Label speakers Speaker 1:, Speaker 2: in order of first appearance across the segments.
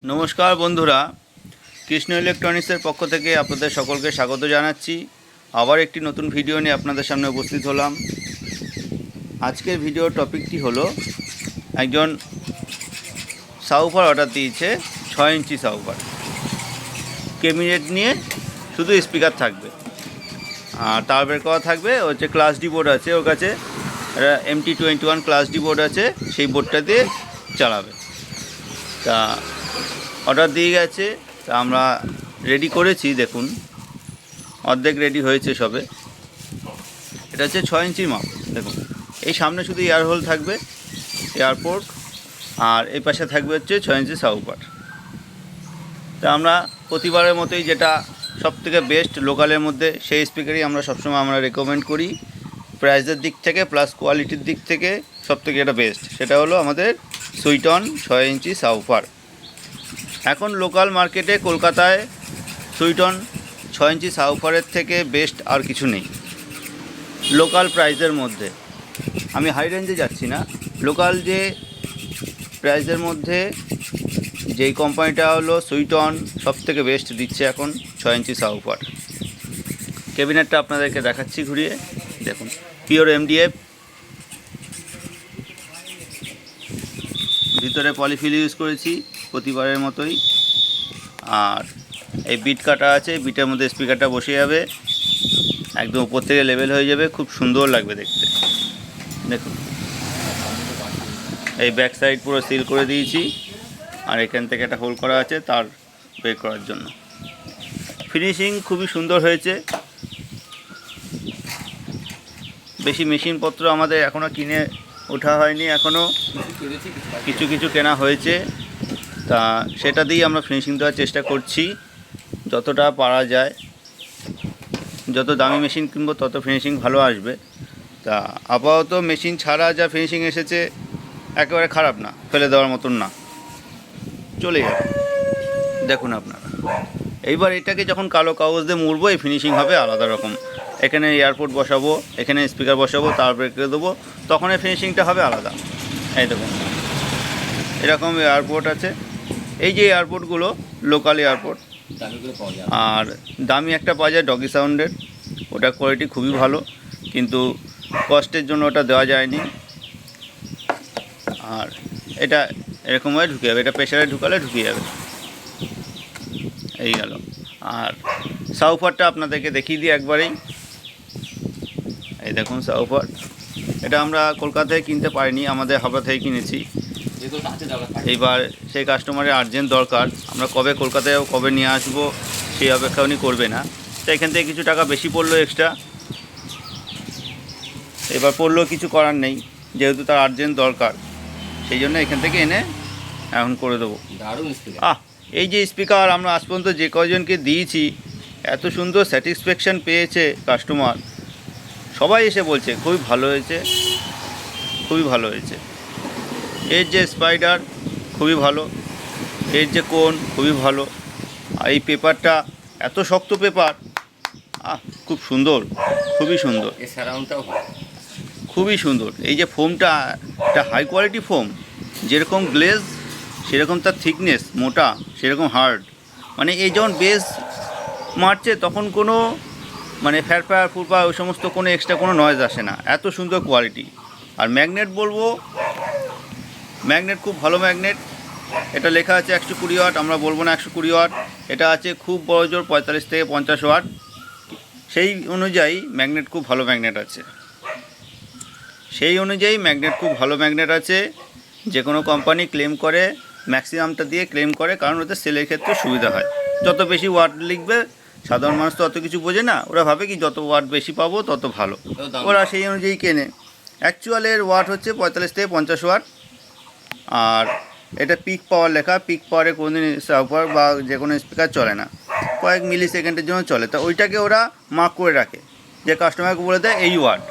Speaker 1: नमस्कार बंधुरा कृष्ण इलेक्ट्रनिक्सের पक्ष থেকে আপনাদের সকলকে স্বাগত জানাচ্ছি। আবার একটি নতুন ভিডিও নিয়ে আপনাদের সামনে উপস্থিত হলাম। আজকের ভিডিও টপিকটি হলো একজন সাউফার অর্ডার দিয়েছে 6 ইঞ্চি সাউফার ক্যাবিনেট নিয়ে, শুধু স্পিকার থাকবে আর তার বের করা থাকবে। হচ্ছে ক্লাস ডি বোর্ড আছে ওর কাছে, এটা MT21 ক্লাস ডি বোর্ড আছে, সেই বোর্ডটা দিয়ে চালাবে। তা অর্ডার দিয়ে গেছে, তা আমরা রেডি করেছি। দেখুন অর্ধেক রেডি হয়েছে সবে। এটা হচ্ছে 6 ইঞ্চির মাপ। দেখুন এই সামনে শুধু এয়ার হোল থাকবে, এয়ারপোর্ট, আর এই পাশে থাকবে হচ্ছে 6 ইঞ্চি সাউফার। তা আমরা প্রতিবারের মতোই যেটা সবথেকে বেস্ট লোকালের মধ্যে, সেই স্পিকারই আমরা সবসময় রেকমেন্ড করি। প্রাইসের দিক থেকে প্লাস কোয়ালিটির দিক থেকে সবথেকে এটা বেস্ট, সেটা হলো আমাদের সুইটন 6 ইঞ্চি সাউফার। এখন লোকাল মার্কেটে কলকাতায় সুইটন 6 ইঞ্চি সাউফারের থেকে বেস্ট আর কিছু নেই লোকাল প্রাইসের মধ্যে। আমি হাই রেঞ্জে যাচ্ছি না, লোকাল যে প্রাইসের মধ্যে যেই কোম্পানিটা হলো সুইটন সবথেকে বেস্ট দিচ্ছে এখন 6 ইঞ্চি সাউফার। ক্যাবিনেটটা আপনাদেরকে দেখাচ্ছি ঘুরিয়ে। দেখুন পিওর MDF, ভিতরে পলিফিল ইউজ করেছি প্রতিবারের মতোই। আর এই বিট কাটা আছে, বিটের মধ্যে স্পিকারটা বসে যাবে, একদম উপর থেকে লেভেল হয়ে যাবে, খুব সুন্দর লাগবে দেখতে। দেখুন এই ব্যাক সাইড পুরো সিল করে দিয়েছি, আর এখান থেকে একটা হোল করা আছে তার বের করার জন্য। ফিনিশিং খুবই সুন্দর হয়েছে। বেশি মেশিনপত্র আমাদের এখনও কিনে ওঠা হয়নি, এখনও কিছু কিছু কেনা হয়েছে। তা সেটা দিয়েই আমরা ফিনিশিং দেওয়ার চেষ্টা করছি যতটা পারা যায়। যত দামি মেশিন কিনবো তত ফিনিশিং ভালো আসবে। তা আপাতত মেশিন ছাড়া যা ফিনিশিং এসেছে একেবারে খারাপ না, ফেলে দেওয়ার মতন না, চলে যাবে। দেখুন আপনারা এইবার এটাকে যখন কালো কাগজ দিয়ে মুড়বো, এই ফিনিশিং হবে আলাদা রকম। এখানে এয়ারপোর্ট বসাবো, এখানে স্পিকার বসাবো, তারপরে রেখে দেবো, তখন এই ফিনিশিংটা হবে আলাদা। এই দেখুন এরকম এয়ারপোর্ট আছে। এই যে এয়ারপোর্টগুলো লোকাল এয়ারপোর্ট, আর দামি একটা পাওয়া যায় ডগি সাউন্ডের, ওটা কোয়ালিটি খুবই ভালো, কিন্তু কস্টের জন্য ওটা দেওয়া যায়নি। আর এটা এরকমভাবে ঢুকে যাবে, এটা প্রেশারে ঢুকালে ঢুকে যাবে। এই গেল। আর সাউফারটা আপনাদেরকে দেখিয়ে দিই একবারেই। এই দেখুন সাউফার, এটা আমরা কলকাতায় কিনতে পারিনি, আমাদের হাবড়া থেকে কিনেছি। এইবার সেই কাস্টমারের আর্জেন্ট দরকার, আমরা কবে কলকাতায় কবে নিয়ে আসবো সেই অপেক্ষা উনি করবে না। তো এখান থেকে কিছু টাকা বেশি পড়লো এক্সট্রা, এবার পড়লেও কিছু করার নেই, যেহেতু তার আর্জেন্ট দরকার, সেই জন্য এখান থেকে এনে এখন করে দেবো। এই যে স্পিকার আমরা আজ পর্যন্ত যে কয়জনকে দিয়েছি, এত সুন্দর স্যাটিসফ্যাকশান পেয়েছে কাস্টমার, সবাই এসে বলছে খুবই ভালো হয়েছে, খুবই ভালো হয়েছে। এর যে স্পাইডার খুবই ভালো, এর যে কোন খুবই ভালো, আর এই পেপারটা এত শক্ত পেপার, খুব সুন্দর, খুবই সুন্দর, খুবই সুন্দর। এই যে ফোমটা, একটা হাই কোয়ালিটি ফোম, যেরকম গ্লেজ সেরকম তার থিকনেস, মোটা সেরকম হার্ড। মানে এই যখন বেস মারছে তখন কোনো মানে ফ্যারফ্যার ফুরফা ওই সমস্ত কোনো এক্সট্রা কোনো নয়েজ আসে না, এত সুন্দর কোয়ালিটি। আর ম্যাগনেট বলবো, ম্যাগনেট খুব ভালো ম্যাগনেট। এটা লেখা আছে 120 ওয়াট, আমরা বলবো না 120 ওয়াট, এটা আছে খুব বড় জোর 45 থেকে 50 ওয়াট। সেই অনুযায়ী ম্যাগনেট খুব ভালো ম্যাগনেট আছে, সেই অনুযায়ী ম্যাগনেট খুব ভালো ম্যাগনেট আছে। যে কোনো কোম্পানি ক্লেম করে, ম্যাক্সিমামটা দিয়ে ক্লেম করে, কারণ ওতে সেলের ক্ষেত্রে সুবিধা হয়। যত বেশি ওয়াট লিখবে, সাধারণ মানুষ তো অত কিছু বোঝে না, ওরা ভাবে কি যত ওয়াট বেশি পাবো তত ভালো, ওরা সেই অনুযায়ী কেনে। অ্যাকচুয়ালের ওয়াট হচ্ছে 45 থেকে 50 ওয়াট। আর এটা পিক পাওয়ার লেখা, পিক পাওয়ারে কোনোদিন সাউফার বা যে কোনো স্পিকার চলে না, কয়েক মিলি সেকেন্ডের জন্য চলে। তা ওইটাকে ওরা মার্ক করে রাখে, যে কাস্টমারকে বলে দেয় এই ওয়াট,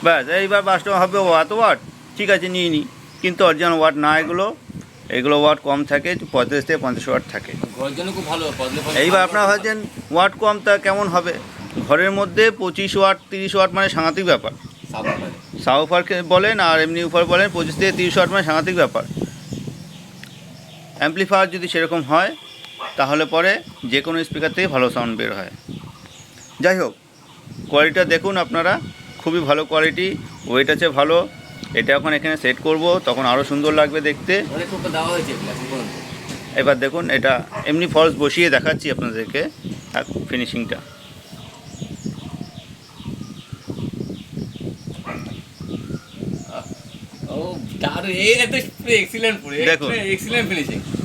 Speaker 1: ব্যাস। এইবার কাস্টমার হবে ও এত ওয়াট, ঠিক আছে নিয়ে নিই, কিন্তু অরিজিনাল ওয়াট না, এগুলো ওয়াট কম থাকে, 45 থেকে 50 ওয়াট থাকে। এইবার আপনারা ভাবছেন ওয়াট কম, তা কেমন হবে? ঘরের মধ্যে 25 ওয়াট 30 ওয়াট মানে সাংঘাতিক ব্যাপার। সাউফারকে বলেন আর এমনি উফার বলেন, 25 থেকে 30 ওয়াট মানে সাংঘাতিক ব্যাপার। অ্যাম্পলিফায়ার যদি সেরকম হয় তাহলে পরে যে কোনো স্পিকার থেকে ভালো সাউন্ড বের হয়। যাই হোক, কোয়ালিটিটা দেখুন আপনারা, খুবই ভালো কোয়ালিটি, ওয়েট আছে ভালো। এটা এখন এখানে সেট করব, তখন আরও সুন্দর লাগবে দেখতে। এবার দেখুন, এটা এমনি ফলস বসিয়ে দেখাচ্ছি আপনাদেরকে ফিনিশিংটা।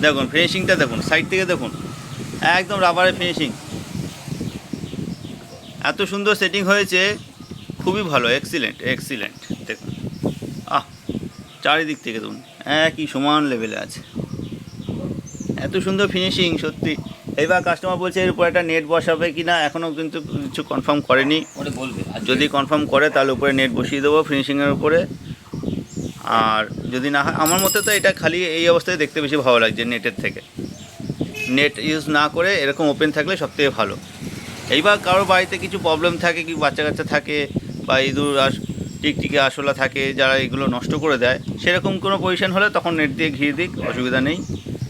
Speaker 1: দেখুন ফিনিশিংটা দেখুন, সাইড থেকে দেখুন, একদম রাবারের ফিনিশিং, এত সুন্দর সেটিং হয়েছে, খুবই ভালো, এক্সিলেন্ট এক্সিলেন্ট। দেখুন চারিদিক থেকে দেখুন একই সমান লেভেলে আছে, এত সুন্দর ফিনিশিং সত্যি। এবার কাস্টমার বলছে এর উপরে একটা নেট বসাবে কি না, এখনও কিন্তু কিছু কনফার্ম করেনি, যদি কনফার্ম করে তাহলে উপরে নেট বসিয়ে দেবো ফিনিশিংয়ের উপরে। আর যদি না হয়, আমার মতে তো এটা খালি এই অবস্থায় দেখতে বেশি ভালো লাগছে নেটের থেকে, নেট ইউজ না করে এরকম ওপেন থাকলে সবথেকে ভালো। এইবার কারোর বাড়িতে কিছু প্রবলেম থাকে, কি বাচ্চা কাচ্চা থাকে বা ইঁদুর টিকটিকি আরশোলা থাকে যারা এগুলো নষ্ট করে দেয়, সেরকম কোনো পজিশন হলে তখন নেট দিয়ে ঘিরে দিক, অসুবিধা নেই।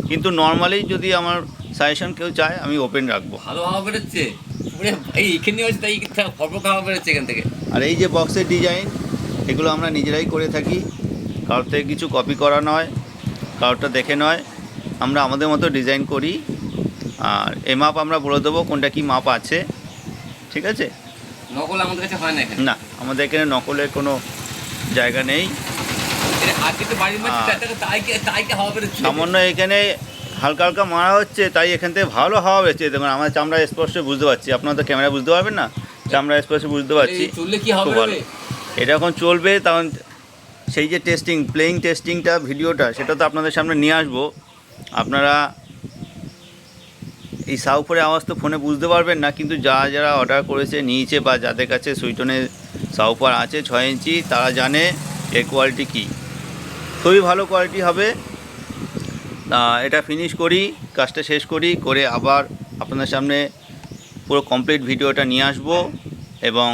Speaker 1: কিন্তু নর্মালি যদি আমার সাজেশন কেউ চায়, আমি ওপেন রাখবো।
Speaker 2: ভালো হাওয়া বেরোচ্ছে এখান থেকে।
Speaker 1: আর এই যে বক্সের ডিজাইন, এগুলো আমরা নিজেরাই করে থাকি, কারোর থেকে কিছু কপি করা নয়, কারোরটা দেখে নয়, আমরা আমাদের মতো ডিজাইন করি। আর এ মাপ আমরা বলে দেবো কোনটা কি মাপ আছে, ঠিক আছে?
Speaker 2: নকল আমাদের কাছে হয় না,
Speaker 1: না, আমাদের এখানে নকলের কোনো জায়গা নেই। সামান্য এখানে হালকা হালকা মারা হচ্ছে, তাই এখান থেকে ভালো হাওয়া বেরোচ্ছে। দেখুন আমার চামড়া স্পষ্ট বুঝতে পারছি, আপনারা তো ক্যামেরা বুঝতে পারবেন না, চামড়া স্পষ্ট বুঝতে পারছি। খুব ভালো, এটা এখন চলবে। তখন সেই যে টেস্টিং, প্লেইং টেস্টিংটা ভিডিওটা, সেটা তো আপনাদের সামনে নিয়ে আসবো। আপনারা এই সাউফের আওয়াজ তো ফোনে বুঝতে পারবেন না, কিন্তু যারা অর্ডার করেছে, নিয়েছে, বা যাদের কাছে সুইটনের সাউফার আছে 6 ইঞ্চি, তারা জানে এর কোয়ালিটি কী, খুবই ভালো কোয়ালিটি হবে। এটা ফিনিশ করি, কাজটা শেষ করি, করে আবার আপনাদের সামনে পুরো কমপ্লিট ভিডিওটা নিয়ে আসব এবং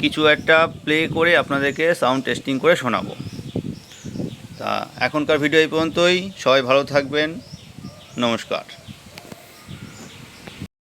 Speaker 1: কিছু একটা প্লে করে আপনাদেরকে সাউন্ড টেস্টিং করে শোনাবো। তা এখনকার ভিডিও এই পর্যন্তই, সবাই ভালো থাকবেন, নমস্কার।